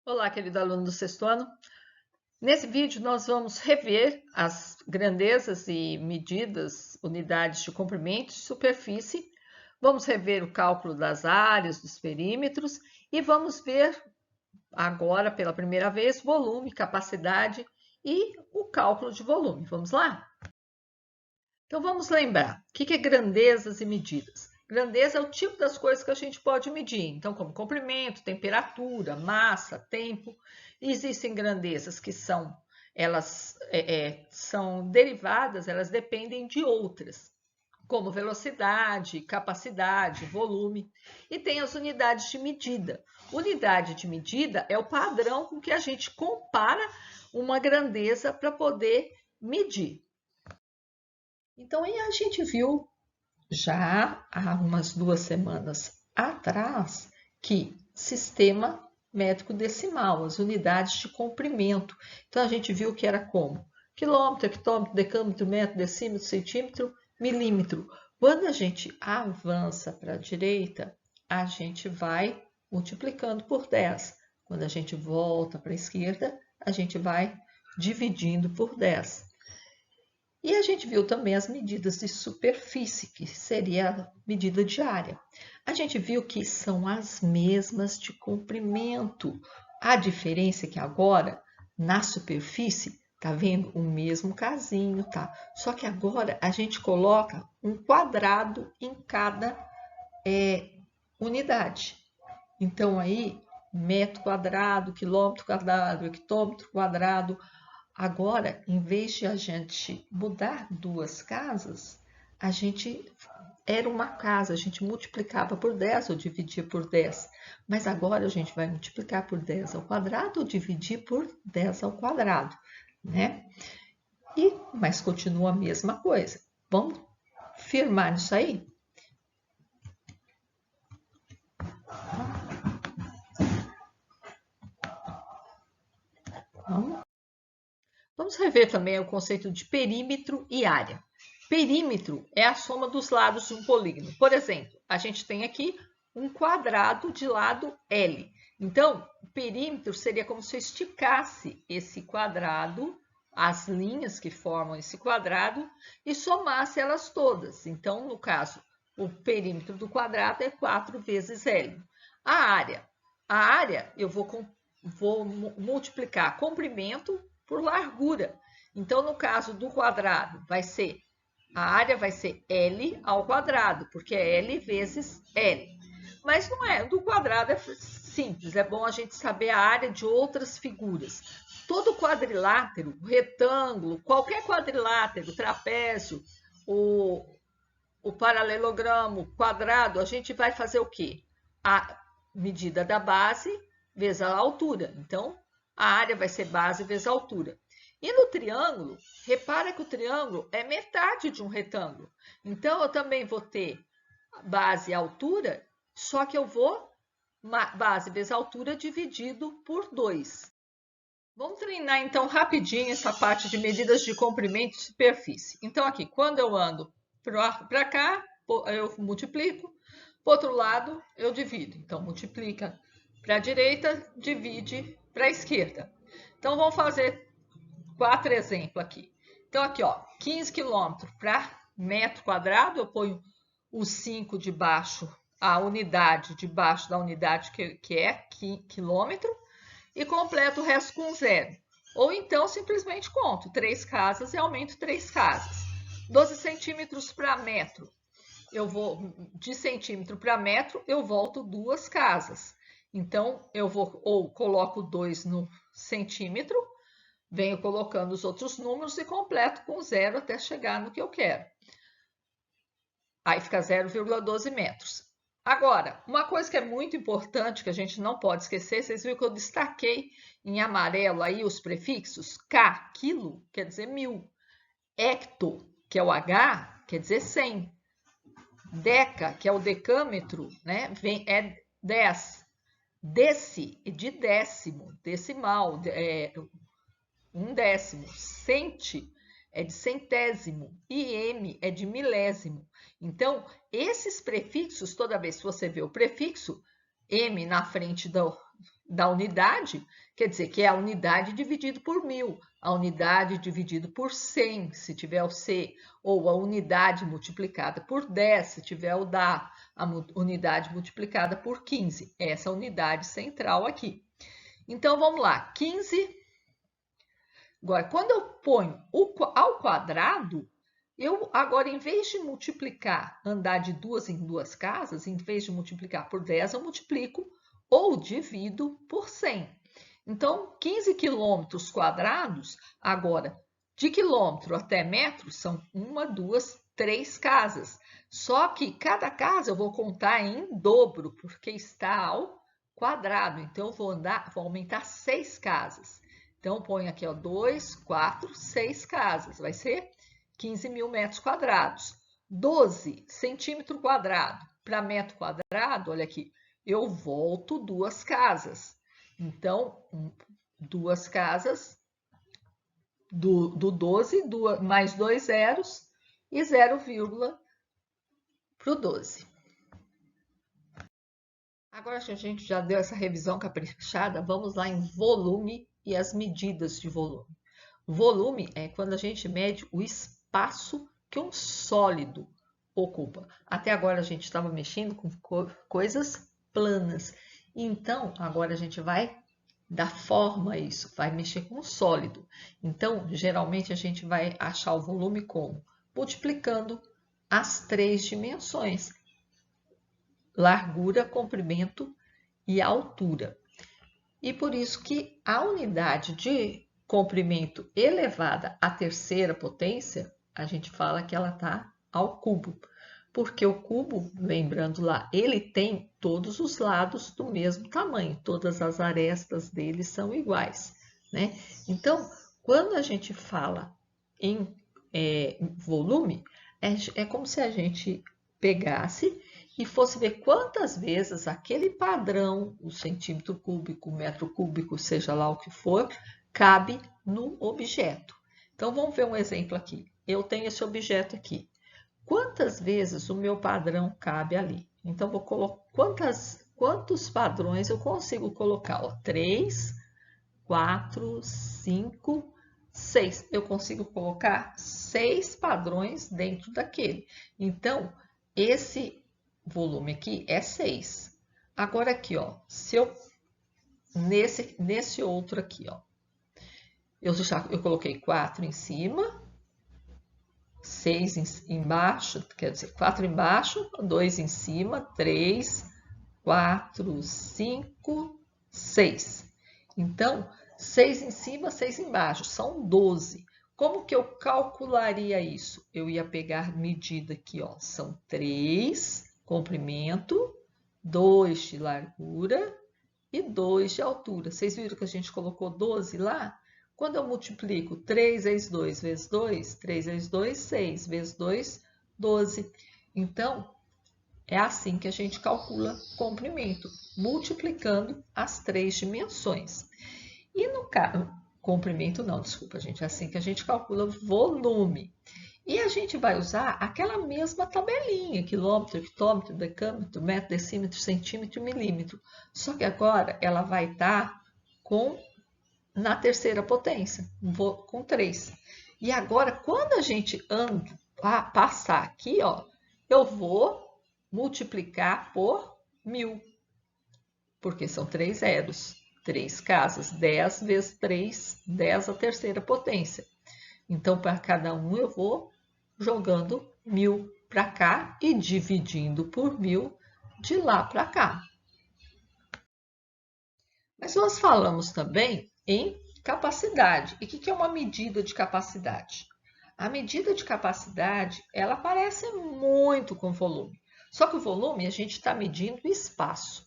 Olá, querido aluno do sexto ano. Nesse vídeo, nós vamos rever as grandezas e medidas, unidades de comprimento e superfície. Vamos rever o cálculo das áreas, dos perímetros e vamos ver agora, pela primeira vez, volume, capacidade e o cálculo de volume. Vamos lá? Então, vamos lembrar, o que é grandezas e medidas? Grandeza é o tipo das coisas que a gente pode medir. Então, como comprimento, temperatura, massa, tempo. Existem grandezas que elas são derivadas, elas dependem de outras, como velocidade, capacidade, volume. E tem as unidades de medida. Unidade de medida é o padrão com que a gente compara uma grandeza para poder medir. Então, aí a gente viu já há umas 2 semanas atrás que sistema métrico decimal, as unidades de comprimento. Então, a gente viu que era como? Quilômetro, hectômetro, decâmetro, metro, decímetro, centímetro, milímetro. Quando a gente avança para a direita, a gente vai multiplicando por 10. Quando a gente volta para a esquerda, a gente vai dividindo por 10. E a gente viu também as medidas de superfície, que seria a medida de área. A gente viu que são as mesmas de comprimento. A diferença é que agora, na superfície, tá vendo o mesmo casinho, tá? Só que agora a gente coloca um quadrado em cada unidade. Então, aí, metro quadrado, quilômetro quadrado, hectômetro quadrado. Agora, em vez de a gente mudar 2 casas, a gente era uma casa, a gente multiplicava por 10 ou dividia por 10. Mas agora a gente vai multiplicar por 10 ao quadrado ou dividir por 10 ao quadrado, né? Mas continua a mesma coisa. Vamos firmar isso aí? Vamos rever também o conceito de perímetro e área. Perímetro é a soma dos lados de um polígono. Por exemplo, a gente tem aqui um quadrado de lado L. Então, o perímetro seria como se eu esticasse esse quadrado, as linhas que formam esse quadrado, e somasse elas todas. Então, no caso, o perímetro do quadrado é 4 vezes L. A área eu vou multiplicar comprimento por largura. Então, no caso do quadrado, a área vai ser L ao quadrado, porque é L vezes L. Mas não é, do quadrado é simples, é bom a gente saber a área de outras figuras. Todo quadrilátero, retângulo, qualquer quadrilátero, trapézio, o paralelogramo, quadrado, a gente vai fazer o quê? A medida da base vezes a altura. Então, a área vai ser base vezes a altura. E no triângulo, repara que o triângulo é metade de um retângulo. Então, eu também vou ter base e altura, só que eu vou base vezes altura dividido por 2. Vamos treinar, então, rapidinho essa parte de medidas de comprimento e superfície. Então, aqui, quando eu ando para cá, eu multiplico. Para o outro lado, eu divido. Então, multiplica para a direita, divide para a esquerda. Então, vamos fazer 4 exemplos aqui. Então, aqui, ó, 15 quilômetros para metro quadrado, eu ponho o 5 debaixo, a unidade debaixo da unidade que é quilômetro, e completo o resto com 0. Ou então, simplesmente conto 3 casas e aumento 3 casas. 12 centímetros para metro. Eu vou de centímetro para metro, eu volto 2 casas. Então, eu vou ou coloco 2 no centímetro, venho colocando os outros números e completo com 0 até chegar no que eu quero. Aí fica 0,12 metros. Agora, uma coisa que é muito importante, que a gente não pode esquecer, vocês viram que eu destaquei em amarelo aí os prefixos? K, quilo, quer dizer 1000. Hecto, que é o H, quer dizer 100. Deca, que é o decâmetro, né? É 10. Deci, de décimo, decimal, um décimo. Centi é de centésimo e M é de milésimo. Então, esses prefixos, toda vez que você vê o prefixo M na frente da unidade, quer dizer que é a unidade dividido por 1000, a unidade dividido por 100, se tiver o C, ou a unidade multiplicada por 10, se tiver o DA, a unidade multiplicada por 15, essa unidade central aqui. Então, vamos lá, 15. Agora, quando eu ponho ao quadrado, eu agora, em vez de multiplicar, andar de duas em duas casas, em vez de multiplicar por 10, eu multiplico ou divido por 100. Então, 15 quilômetros quadrados, agora, de quilômetro até metro, são 1, 2, 3 casas. Só que cada casa eu vou contar em dobro, porque está ao quadrado. Então, eu vou aumentar 6 casas. Então, põe aqui, ó, 2, 4, 6 casas. Vai ser 15.000 metros quadrados. 12 centímetro quadrado para metro quadrado, olha aqui, eu volto 2 casas. Então, 2 casas do 12, mais 2 zeros e 0, para o 12. Agora que a gente já deu essa revisão caprichada, vamos lá em volume e as medidas de volume. Volume é quando a gente mede o espaço que um sólido ocupa. Até agora a gente estava mexendo com coisas planas. Então, agora a gente vai dar forma a isso, vai mexer com o sólido. Então, geralmente a gente vai achar o volume como? Multiplicando as 3 dimensões: largura, comprimento e altura. E por isso que a unidade de comprimento elevada à terceira potência, a gente fala que ela está ao cubo. Porque o cubo, lembrando lá, ele tem todos os lados do mesmo tamanho, todas as arestas dele são iguais, né? Então, quando a gente fala em volume, é como se a gente pegasse e fosse ver quantas vezes aquele padrão, o centímetro cúbico, o metro cúbico, seja lá o que for, cabe no objeto. Então, vamos ver um exemplo aqui. Eu tenho esse objeto aqui. Quantas vezes o meu padrão cabe ali? Então, vou colocar quantos padrões eu consigo colocar? 3, 4, 5, 6. Eu consigo colocar 6 padrões dentro daquele. Então, esse volume aqui é 6. Agora aqui, ó, se eu nesse outro aqui, ó, eu coloquei 4 em cima, 6 embaixo, quer dizer, 4 embaixo, 2 em cima, 3, 4, 5, 6. Então, 6 em cima, 6 embaixo, são 12. Como que eu calcularia isso? Eu ia pegar medida aqui, ó, são 3 comprimento, 2 de largura e 2 de altura. Vocês viram que a gente colocou 12 lá? Quando eu multiplico 3 vezes 2 vezes 2, 3 vezes 2, 6, vezes 2, 12. Então, é assim que a gente calcula comprimento, multiplicando as 3 dimensões. E no caso, comprimento não, desculpa, gente, é assim que a gente calcula volume. E a gente vai usar aquela mesma tabelinha, quilômetro, hectômetro, decâmetro, metro, decímetro, centímetro, milímetro. Só que agora ela vai estar na terceira potência, com 3. E agora, quando a gente passar aqui, ó, eu vou multiplicar por 1000, porque são 3 zeros, 3 casas, 10 vezes 3, 10 a terceira potência. Então, para cada um, eu vou jogando 1000 para cá e dividindo por 1000 de lá para cá. Mas nós falamos também em capacidade. E o que é uma medida de capacidade? A medida de capacidade, ela parece muito com volume. Só que o volume a gente está medindo espaço.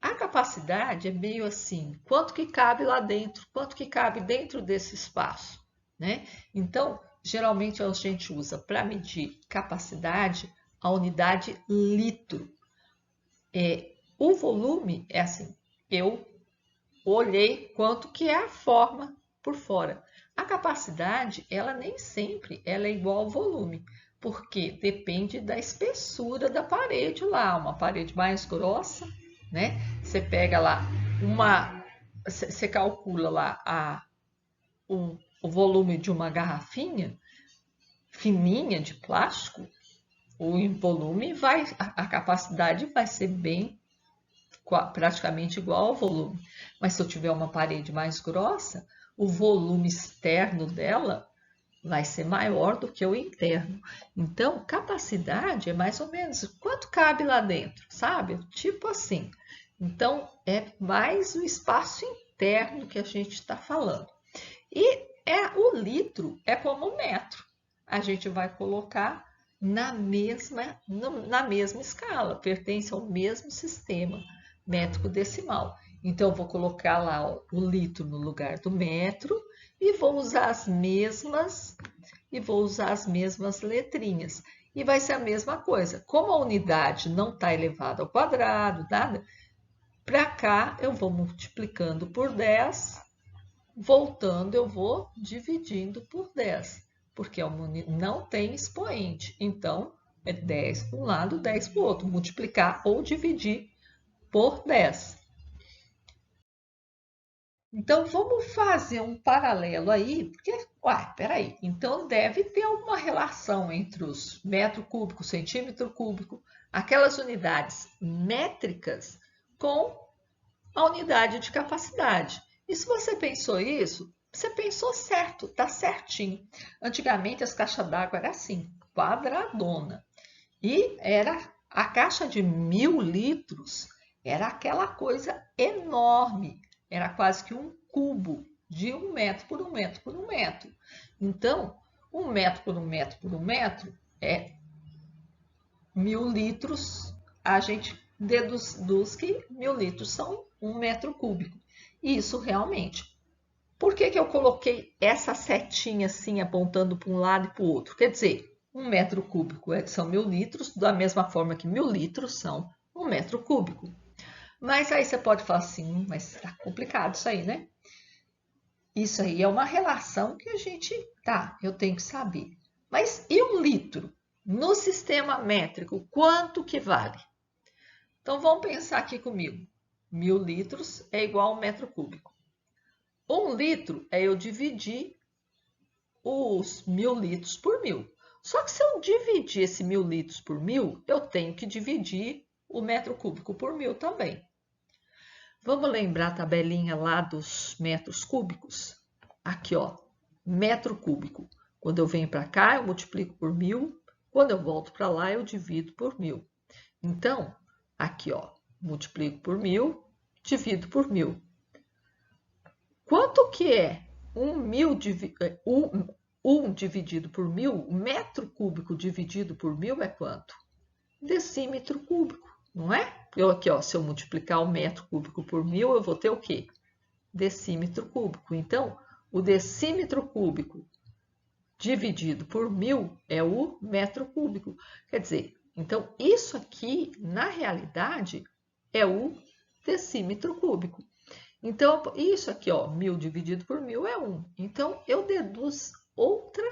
A capacidade é meio assim, quanto que cabe lá dentro, quanto que cabe dentro desse espaço, né? Então, geralmente a gente usa para medir capacidade a unidade litro. O volume é assim, eu olhei quanto que é a forma por fora. A capacidade, ela nem sempre ela é igual ao volume, porque depende da espessura da parede lá. Uma parede mais grossa, né? Você pega lá você calcula lá o volume de uma garrafinha fininha de plástico, o volume a capacidade vai ser praticamente igual ao volume. Mas se eu tiver uma parede mais grossa, o volume externo dela vai ser maior do que o interno. Então, capacidade é mais ou menos quanto cabe lá dentro, sabe? Tipo assim. Então, é mais o espaço interno que a gente está falando. E o litro é como o metro. A gente vai colocar na mesma escala, pertence ao mesmo sistema métrico decimal. Então, eu vou colocar lá o litro no lugar do metro e vou usar as mesmas letrinhas. E vai ser a mesma coisa. Como a unidade não está elevada ao quadrado, nada, para cá eu vou multiplicando por 10, voltando eu vou dividindo por 10, porque não tem expoente. Então, é 10 para um lado, 10 para o outro. Multiplicar ou dividir por 10. Então, vamos fazer um paralelo aí, porque, peraí, então deve ter alguma relação entre os metro cúbico, centímetro cúbico, aquelas unidades métricas com a unidade de capacidade. E se você pensou isso, você pensou certo, tá certinho. Antigamente as caixas d'água eram assim, quadradona. E a caixa de 1000 litros, era aquela coisa enorme. Era quase que um cubo de 1 metro por 1 metro por 1 metro. Então, 1 metro por 1 metro por 1 metro é 1000 litros. A gente deduz que 1000 litros são 1 metro cúbico. Isso realmente. Por que eu coloquei essa setinha assim, apontando para um lado e para o outro? Quer dizer, 1 metro cúbico são 1000 litros, da mesma forma que 1000 litros são 1 metro cúbico. Mas aí você pode falar assim, mas tá complicado isso aí, né? Isso aí é uma relação que eu tenho que saber. Mas e 1 litro? No sistema métrico, quanto que vale? Então vamos pensar aqui comigo. 1000 litros é igual a 1 metro cúbico. 1 litro é eu dividir os 1000 litros por 1000. Só que se eu dividir esse 1000 litros por 1000, eu tenho que dividir o metro cúbico por 1000 também. Vamos lembrar a tabelinha lá dos metros cúbicos? Aqui, ó, metro cúbico. Quando eu venho para cá, eu multiplico por 1000. Quando eu volto para lá, eu divido por 1000. Então, aqui, ó, multiplico por 1000, divido por 1000. Quanto que é 1 dividido por 1000? O metro cúbico dividido por 1000 é quanto? Decímetro cúbico, não é? Aqui, ó, se eu multiplicar o metro cúbico por 1000, eu vou ter o quê? Decímetro cúbico. Então, o decímetro cúbico dividido por 1000 é o metro cúbico. Quer dizer, então, isso aqui, na realidade, é o decímetro cúbico. Então, isso aqui, ó, 1000 dividido por 1000 é 1. Então, eu deduzo outra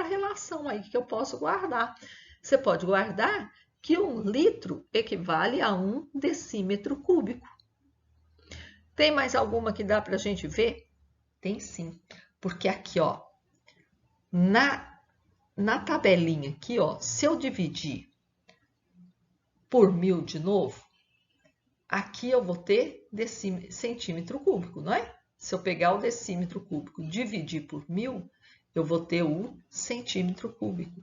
relação aí que eu posso guardar. Você pode guardar que 1 litro equivale a 1 decímetro cúbico. Tem mais alguma que dá para a gente ver? Tem sim, porque aqui, ó, na tabelinha aqui, ó, se eu dividir por 1000 de novo, aqui eu vou ter centímetro cúbico, não é? Se eu pegar o decímetro cúbico e dividir por 1000, eu vou ter o centímetro cúbico.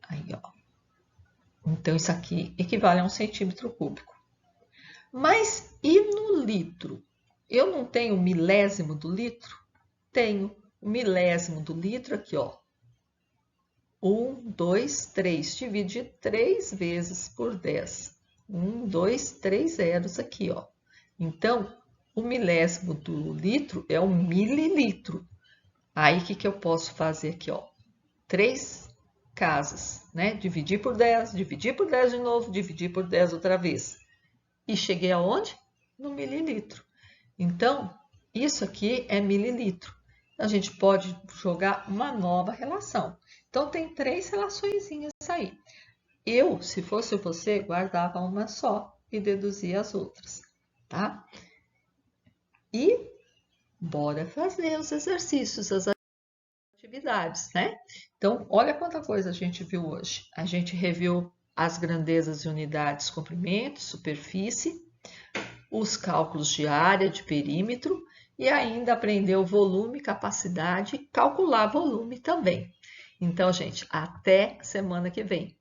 Aí, ó. Então, isso aqui equivale a 1 centímetro cúbico. Mas e no litro? Eu não tenho o milésimo do litro? Tenho o milésimo do litro aqui, ó. 1, 2, 3. Divide 3 vezes por 10. 1, 2, 3 zeros aqui, ó. Então, o milésimo do litro é um mililitro. Aí, o que eu posso fazer aqui, ó? 3 casas, né? Dividir por 10 de novo, dividir por 10 outra vez. E cheguei aonde? No mililitro. Então, isso aqui é mililitro. A gente pode jogar uma nova relação. Então, tem 3 relaçõezinhas aí. Eu, se fosse você, guardava uma só e deduzia as outras, tá? E bora fazer os exercícios, as atividades, né? Então, olha quanta coisa a gente viu hoje. A gente reviu as grandezas e unidades, comprimento, superfície, os cálculos de área, de perímetro e ainda aprendeu volume, capacidade e calcular volume também. Então, gente, até semana que vem.